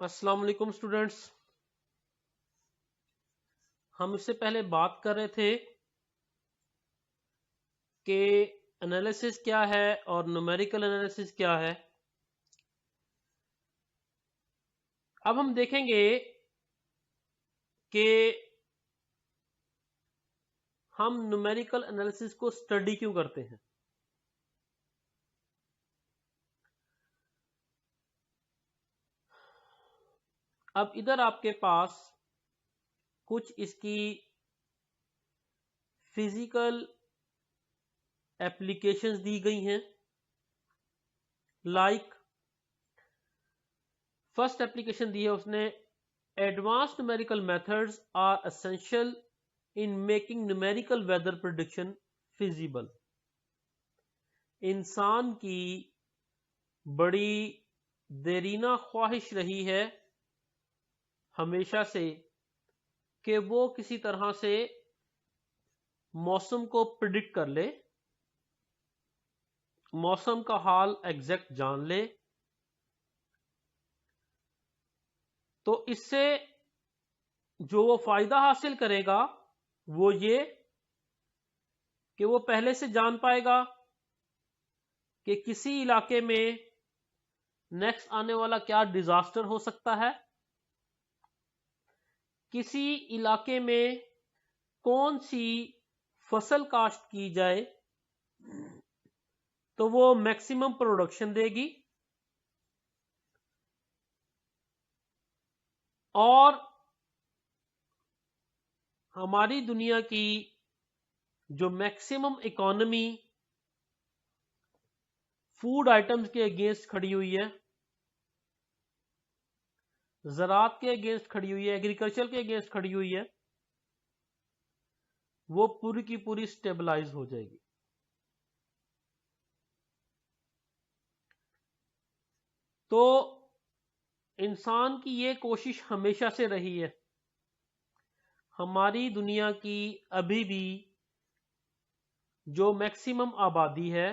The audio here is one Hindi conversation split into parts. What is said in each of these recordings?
अस्सलाम वालेकुम स्टूडेंट्स। हम इससे पहले बात कर रहे थे कि एनालिसिस क्या है और न्यूमेरिकल एनालिसिस क्या है। अब हम देखेंगे कि हम न्यूमेरिकल एनालिसिस को स्टडी क्यों करते हैं। अब इधर आपके पास कुछ इसकी फिजिकल एप्लीकेशंस दी गई हैं। फर्स्ट एप्लीकेशन दी है उसने, advanced numerical methods are essential in making numerical weather prediction feasible. इंसान की बड़ी देरीना ख्वाहिश रही है हमेशा से कि वो किसी तरह से मौसम को प्रिडिक्ट कर ले, मौसम का हाल एग्जैक्ट जान ले। तो इससे जो वो फायदा हासिल करेगा वो ये कि वो पहले से जान पाएगा कि किसी इलाके में नेक्स्ट आने वाला क्या डिजास्टर हो सकता है, किसी इलाके में कौन सी फसल काश्त की जाए तो वो मैक्सिमम प्रोडक्शन देगी, और हमारी दुनिया की जो मैक्सिमम इकोनॉमी फूड आइटम्स के अगेंस्ट खड़ी हुई है, ज़राअत के अगेंस्ट खड़ी हुई है, एग्रीकल्चर के अगेंस्ट खड़ी हुई है, वो पूरी की पूरी स्टेबलाइज हो जाएगी। तो इंसान की ये कोशिश हमेशा से रही है। हमारी दुनिया की अभी भी जो मैक्सिमम आबादी है,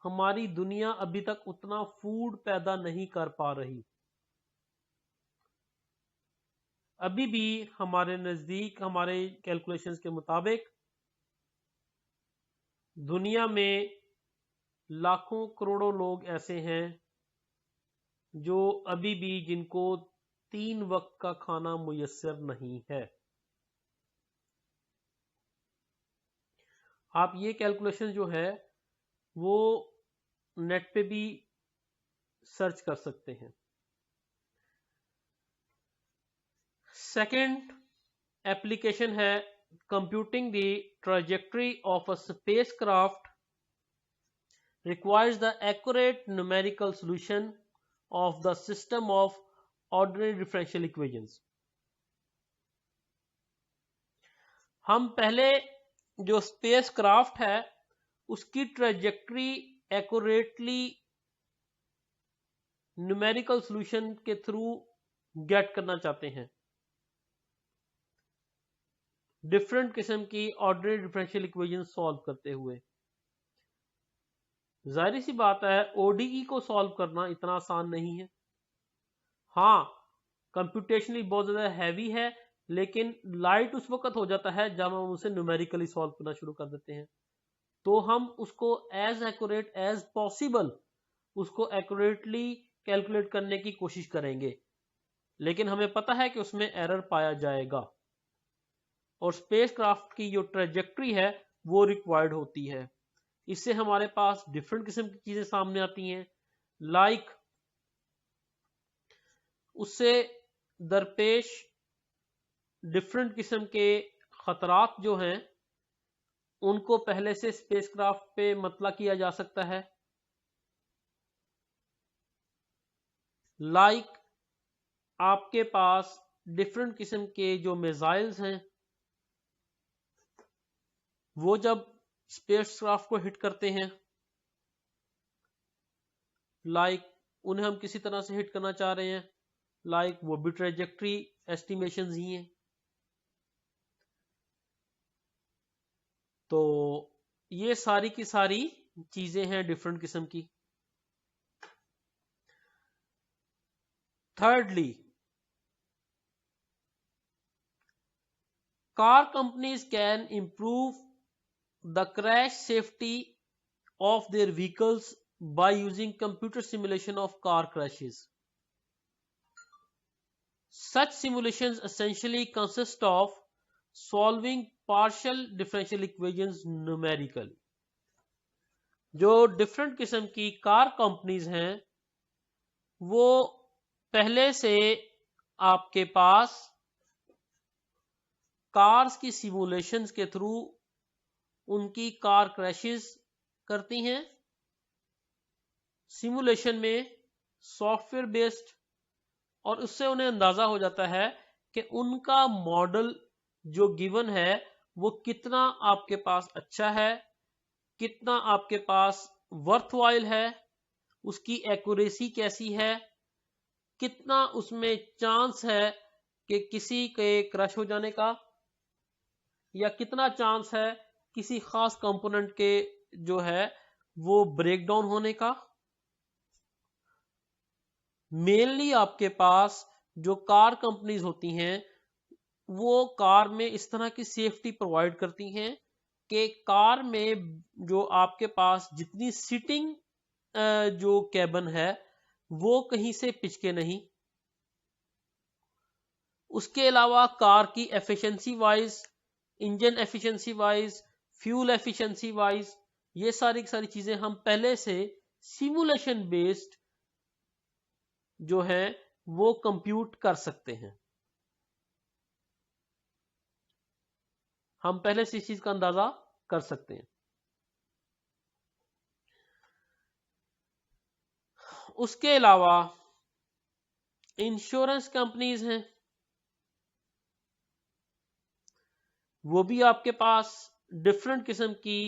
हमारी दुनिया अभी तक उतना फूड पैदा नहीं कर पा रही। अभी भी हमारे नजदीक, हमारे कैलकुलेशंस के मुताबिक दुनिया में लाखों करोड़ों लोग ऐसे हैं जो अभी भी जिनको 3 वक्त का खाना मुयस्सर नहीं है। आप ये कैलकुलेशन जो है वो नेट पे भी सर्च कर सकते हैं। सेकंड एप्लीकेशन है computing the trajectory of a spacecraft requires the accurate numerical solution of the system of ordinary differential equations। हम पहले जो स्पेसक्राफ्ट है उसकी ट्रेजेक्टरी एक्यूरेटली न्यूमेरिकल सॉल्यूशन के थ्रू गेट करना चाहते हैं। डिफरेंट किस्म की ऑर्डिनरी डिफरेंशियल इक्वेशन सॉल्व करते हुए। जाहिर सी बात है ओडीई को सॉल्व करना इतना आसान नहीं है। हाँ, कंप्यूटेशनली बहुत ज्यादा हैवी है, लेकिन लाइट उस वक्त हो जाता है जब हम उसे न्यूमेरिकली सॉल्व करना शुरू कर देते हैं। तो हम उसको एज एक्यूरेट एज पॉसिबल उसको एक्यूरेटली कैलकुलेट करने की कोशिश करेंगे, लेकिन हमें पता है कि उसमें एरर पाया जाएगा और स्पेसक्राफ्ट की जो ट्रेजेक्टरी है वो रिक्वायर्ड होती है। इससे हमारे पास डिफरेंट किस्म की चीजें सामने आती हैं। लाइक उससे दरपेश डिफरेंट किस्म के खतरात जो हैं उनको पहले से स्पेसक्राफ्ट पे मतला किया जा सकता है। लाइक आपके पास डिफरेंट किस्म के जो मिसाइल्स हैं वो जब स्पेसक्राफ्ट को हिट करते हैं, उन्हें हम किसी तरह से हिट करना चाह रहे हैं, वो भी ट्रेजेक्टरी एस्टिमेशंस ही हैं। तो ये सारी की सारी चीजें हैं डिफरेंट किस्म की। thirdly, car companies can improve the crash safety of their vehicles by using computer simulation of car crashes. Such simulations essentially consist of solving partial differential equations numerically. जो डिफरेंट किस्म की कार कंपनीज हैं वो पहले से आपके पास कार्स की सिमुलेशंस के थ्रू उनकी कार क्रैशेस करती हैं। सिमुलेशन में सॉफ्टवेयर बेस्ड, और उससे उन्हें अंदाजा हो जाता है कि उनका मॉडल जो गिवन है वो कितना आपके पास अच्छा है, कितना आपके पास वर्थवाइल है, उसकी एक्यूरेसी कैसी है, कितना उसमें चांस है कि किसी के क्रश हो जाने का, या कितना चांस है किसी खास कंपोनेंट के जो है वो ब्रेकडाउन होने का। मेनली आपके पास जो कार कंपनीज होती हैं वो कार में इस तरह की सेफ्टी प्रोवाइड करती हैं कि कार में जो आपके पास जितनी सीटिंग जो कैबिन है वो कहीं से पिचके नहीं। उसके अलावा कार की efficiency wise, engine efficiency wise, fuel efficiency wise, ये सारी चीजें हम पहले से सिमुलेशन बेस्ड जो है वो कंप्यूट कर सकते हैं। हम पहले से इस चीज का अंदाजा कर सकते हैं। उसके अलावा इंश्योरेंस कंपनीज हैं, वो भी आपके पास डिफरेंट किस्म की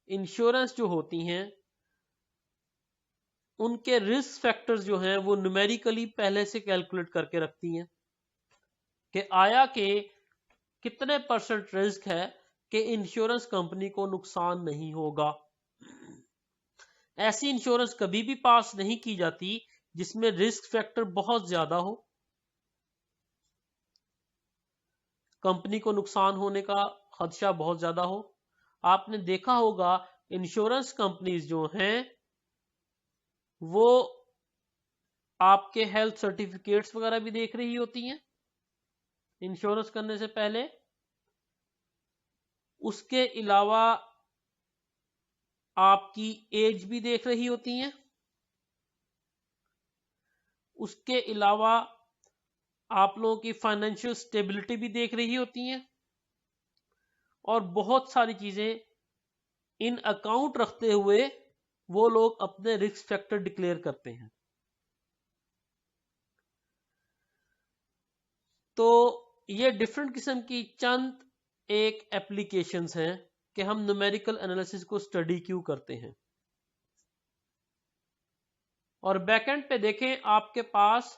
इंश्योरेंस जो होती हैं उनके रिस्क फैक्टर्स जो हैं वो न्यूमेरिकली पहले से कैलकुलेट करके रखती हैं कि आया कि कितने % रिस्क है कि इंश्योरेंस कंपनी को नुकसान नहीं होगा। ऐसी इंश्योरेंस कभी भी पास नहीं की जाती जिसमें रिस्क फैक्टर बहुत ज्यादा हो, कंपनी को नुकसान होने का खदशा बहुत ज्यादा हो। आपने देखा होगा इंश्योरेंस कंपनीज जो हैं वो आपके हेल्थ सर्टिफिकेट्स वगैरह भी देख रही होती हैं इंश्योरेंस करने से पहले। उसके अलावा आपकी एज भी देख रही होती हैं। उसके अलावा आप लोगों की फाइनेंशियल स्टेबिलिटी भी देख रही होती हैं, और बहुत सारी चीजें इन अकाउंट रखते हुए वो लोग अपने रिस्क फैक्टर डिक्लेयर करते हैं। तो ये डिफरेंट किस्म की चंद एक एप्लीकेशंस हैं कि हम न्यूमेरिकल एनालिसिस को स्टडी क्यों करते हैं। और बैकएंड पे देखें आपके पास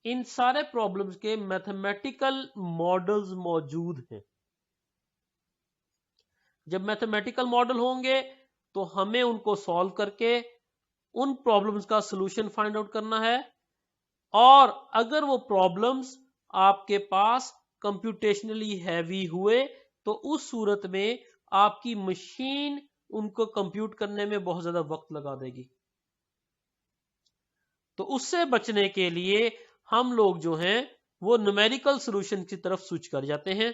इन सारे प्रॉब्लम्स के मैथमेटिकल मॉडल्स मौजूद हैं। जब मैथमेटिकल मॉडल होंगे तो हमें उनको सॉल्व करके उन प्रॉब्लम्स का सॉल्यूशन फाइंड आउट करना है, और अगर वो प्रॉब्लम्स आपके पास कंप्यूटेशनली हैवी हुए तो उस सूरत में आपकी मशीन उनको कंप्यूट करने में बहुत ज्यादा वक्त लगा देगी। तो उससे बचने के लिए हम लोग जो हैं वो न्यूमेरिकल सॉल्यूशन की तरफ स्विच कर जाते हैं,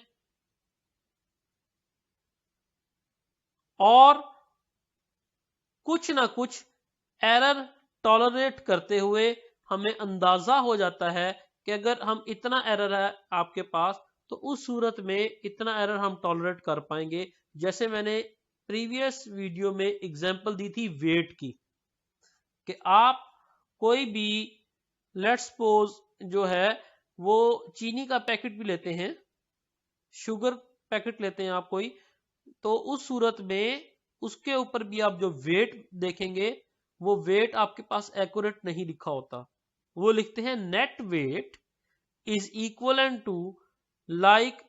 और कुछ ना कुछ एरर टॉलरेट करते हुए हमें अंदाजा हो जाता है कि अगर हम इतना एरर है आपके पास तो उस सूरत में इतना एरर हम टॉलरेट कर पाएंगे। जैसे मैंने प्रीवियस वीडियो में एग्जांपल दी थी वेट की, कि आप कोई भी लेट्स सपोज जो है वो चीनी का पैकेट भी लेते हैं, शुगर पैकेट लेते हैं आप कोई, तो उस सूरत में उसके ऊपर भी आप जो वेट देखेंगे वो वेट आपके पास एक्यूरेट नहीं लिखा होता। वो लिखते हैं net weight is equal to like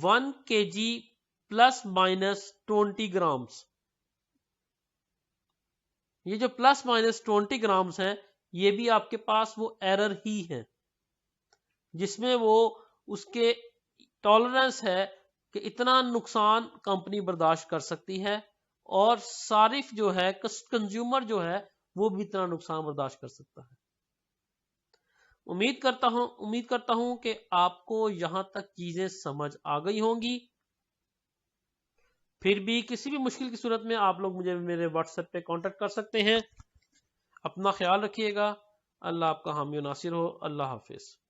1 kg plus minus 20 grams. ये जो प्लस माइनस 20 ग्राम्स हैं ये भी आपके पास वो एरर ही है जिसमें वो उसके टॉलरेंस है कि इतना नुकसान कंपनी बर्दाश्त कर सकती है और सारिफ जो है कंज्यूमर जो है वो भी इतना नुकसान बर्दाश्त कर सकता है। उम्मीद करता हूं कि आपको यहां तक चीजें समझ आ गई होंगी। फिर भी किसी भी मुश्किल की सूरत में आप लोग मुझे मेरे व्हाट्सएप पे कांटेक्ट कर सकते हैं। अपना ख्याल रखिएगा। अल्लाह आपका हामी नासिर हो। अल्लाह हाफिज।